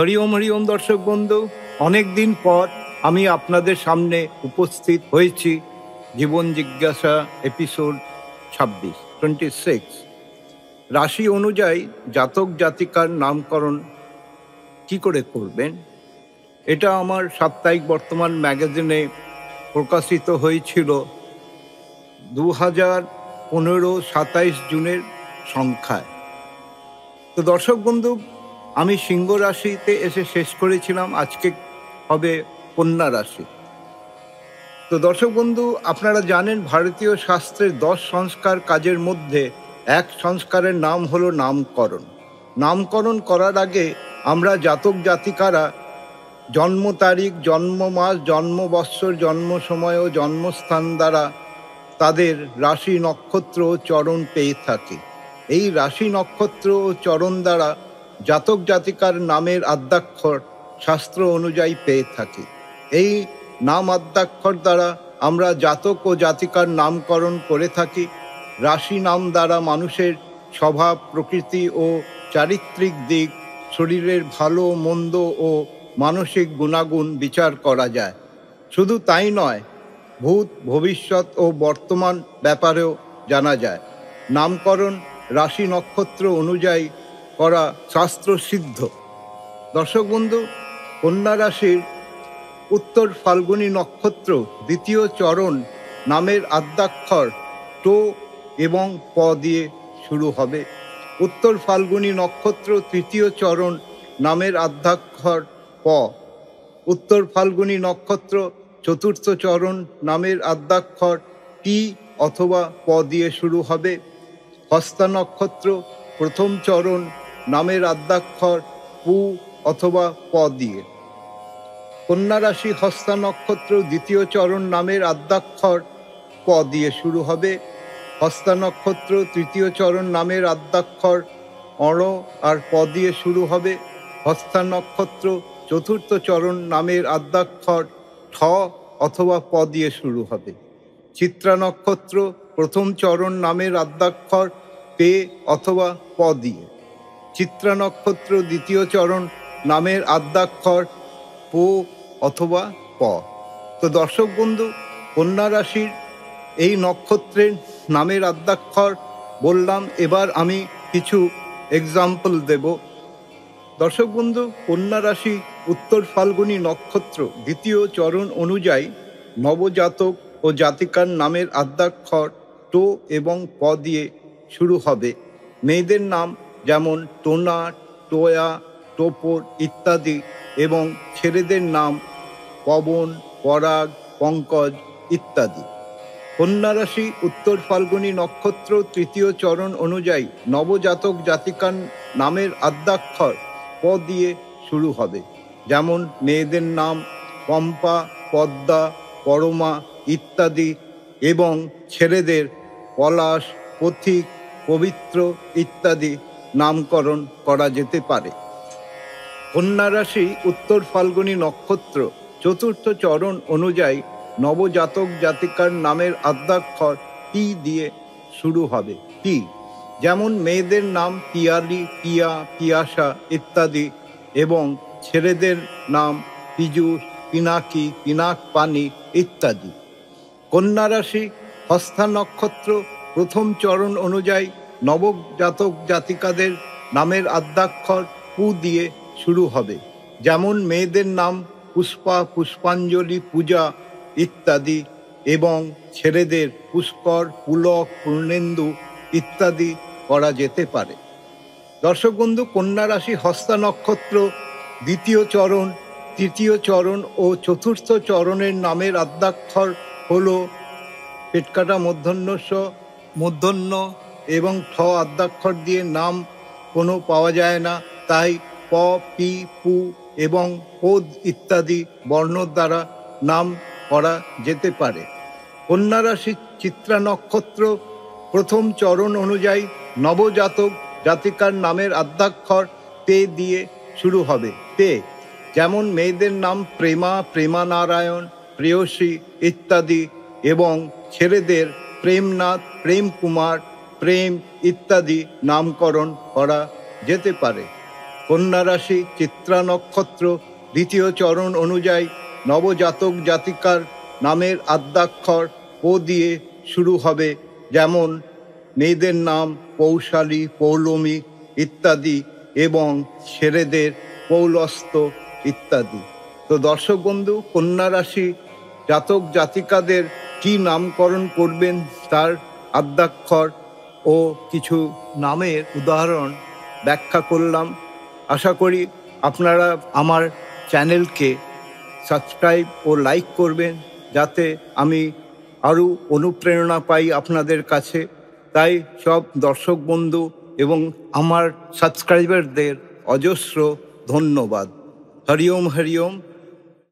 হরি ওম দর্শক বন্ধু, অনেক দিন পর আমি আপনাদের সামনে উপস্থিত হয়েছি। জীবন জিজ্ঞাসা এপিসোড 26। রাশি অনুযায়ী জাতক জাতিকার নামকরণ কি করে করবেন, এটা আমার সাপ্তাহিক বর্তমান ম্যাগাজিনে প্রকাশিত হয়েছিল 2015 27 জুনের সংখ্যায়। তো দর্শক বন্ধু, আমি সিংহ রাশিতে এসে শেষ করেছিলাম, আজকে হবে কন্যা রাশি। তো দর্শক বন্ধু, আপনারা জানেন ভারতীয় শাস্ত্রের 10 সংস্কার কাজের মধ্যে এক সংস্কারের নাম হলো নামকরণ। নামকরণ করার আগে আমরা জাতক জাতিকারা জন্ম তারিখ, জন্ম মাস, জন্ম বৎসর, জন্ম সময় ও জন্মস্থান দ্বারা তাদের রাশি নক্ষত্র ও চরণ পেয়ে থাকি। এই রাশি নক্ষত্র ও চরণ দ্বারা জাতক জাতিকার নামের আদ্যাক্ষর শাস্ত্র অনুযায়ী পেয়ে থাকি। এই নাম আদ্যাক্ষর দ্বারা আমরা জাতক ও জাতিকার নামকরণ করে থাকি। রাশি নাম দ্বারা মানুষের স্বভাব, প্রকৃতি ও চারিত্রিক দিক, শরীরের ভালো মন্দ ও মানসিক গুণাগুণ বিচার করা যায়। শুধু তাই নয়, ভূত, ভবিষ্যৎ ও বর্তমান ব্যাপারেও জানা যায়। নামকরণ রাশি নক্ষত্র অনুযায়ী করা শাস্ত্র সিদ্ধ। দর্শক বন্ধু, কন্যা রাশির উত্তর ফাল্গুনী নক্ষত্র দ্বিতীয় চরণ নামের আদ্যাক্ষর টো এবং প দিয়ে শুরু হবে। উত্তর ফাল্গুনী নক্ষত্র তৃতীয় চরণ নামের আদ্যাক্ষর প। উত্তর ফাল্গুনী নক্ষত্র চতুর্থ চরণ নামের আদ্যাক্ষর টি অথবা প দিয়ে শুরু হবে। হস্তা নক্ষত্র প্রথম চরণ নামের আদ্যাক্ষর পু অথবা প দিয়ে। কন্যা রাশি হস্তা নক্ষত্র দ্বিতীয় চরণ নামের আদ্যাক্ষর প দিয়ে শুরু হবে। হস্তা নক্ষত্র তৃতীয় চরণ নামের আদ্যাক্ষর অণ আর প দিয়ে শুরু হবে। হস্তা নক্ষত্র চতুর্থ চরণ নামের আদ্যাক্ষর ঠ অথবা প দিয়ে শুরু হবে। চিত্রা নক্ষত্র প্রথম চরণ নামের আদ্যাক্ষর পে অথবা প দিয়ে। চিত্রা নক্ষত্র দ্বিতীয় চরণ নামের আদ্যাক্ষর পো অথবা প। তো দর্শক বন্ধু, কন্যা রাশির এই নক্ষত্রের নামের আদ্যাক্ষর বললাম, এবার আমি কিছু এক্সাম্পল দেব। দর্শক বন্ধু, কন্যা রাশি উত্তর ফাল্গুনী নক্ষত্র দ্বিতীয় চরণ অনুযায়ী নবজাতক ও জাতিকার নামের আদ্যাক্ষর টো এবং প দিয়ে শুরু হবে। মেয়েদের নাম যেমন টোনা, টোয়া, টোপর ইত্যাদি, এবং ছেলেদের নাম পবন, পরাগ, পঙ্কজ ইত্যাদি। কন্যা রাশি উত্তর ফাল্গুনী নক্ষত্র তৃতীয় চরণ অনুযায়ী নবজাতক জাতিকার নামের আদ্যাক্ষর প দিয়ে শুরু হবে। যেমন মেয়েদের নাম পম্পা, পদ্মা, পরমা ইত্যাদি, এবং ছেলেদের পলাশ, পথিক, পবিত্র ইত্যাদি নামকরণ করা যেতে পারে। কন্যা রাশি উত্তর ফাল্গুনী নক্ষত্র চতুর্থ চরণ অনুযায়ী নবজাতক জাতিকার নামের আদ্যাক্ষর টি দিয়ে শুরু হবে। টি, যেমন মেয়েদের নাম পিয়ালি, পিয়া, পিয়াসা ইত্যাদি, এবং ছেলেদের নাম পীযূষ, পিনাকি, পিনাক পানি ইত্যাদি। কন্যা রাশি হস্তা নক্ষত্র প্রথম চরণ অনুযায়ী নবজাতক জাতিকাদের নামের আদ্যাক্ষর পু দিয়ে শুরু হবে। যেমন মেয়েদের নাম পুষ্পা, পুষ্পাঞ্জলি, পূজা ইত্যাদি, এবং ছেলেদের পুষ্কর, পুলক, পূর্ণেন্দু ইত্যাদি করা যেতে পারে। দর্শক বন্ধু, কন্যা রাশি হস্তা নক্ষত্র দ্বিতীয় চরণ, তৃতীয় চরণ ও চতুর্থ চরণের নামের আদ্যাক্ষর হলো পেটকাটা, মূর্ধন্য এবং ঠ আদ্যাক্ষর দিয়ে নাম কোনো পাওয়া যায় না, তাই প, পি, পু এবং পোদ ইত্যাদি বর্ণ দ্বারা নাম করা যেতে পারে। কন্যা রাশি চিত্রা নক্ষত্র প্রথম চরণ অনুযায়ী নবজাতক জাতিকার নামের আদ্যাক্ষর তে দিয়ে শুরু হবে। তে, যেমন মেয়েদের নাম প্রেমা, প্রেমানারায়ণ, প্রেয়সী ইত্যাদি, এবং ছেলেদের প্রেমনাথ, প্রেম কুমার, প্রেম ইত্যাদি নামকরণ করা যেতে পারে। কন্যা রাশি চিত্রা নক্ষত্র দ্বিতীয় চরণ অনুযায়ী নবজাতক জাতিকার নামের আদ্যাক্ষর ও দিয়ে শুরু হবে, যেমন মেয়েদের নাম পৌশালী, পৌলমী ইত্যাদি এবং ছেলেদের পৌলস্ত ইত্যাদি। তো দর্শক বন্ধু, কন্যা রাশি জাতক জাতিকাদের কি নামকরণ করবেন তার আদ্যাক্ষর ও কিছু নামের উদাহরণ ব্যাখ্যা করলাম। আশা করি আপনারা আমার চ্যানেলকে সাবস্ক্রাইব ও লাইক করবেন, যাতে আমি আরও অনুপ্রেরণা পাই আপনাদের কাছে। তাই সব দর্শক বন্ধু এবং আমার সাবস্ক্রাইবারদের অজস্র ধন্যবাদ। হরি ওম, হরি ওম।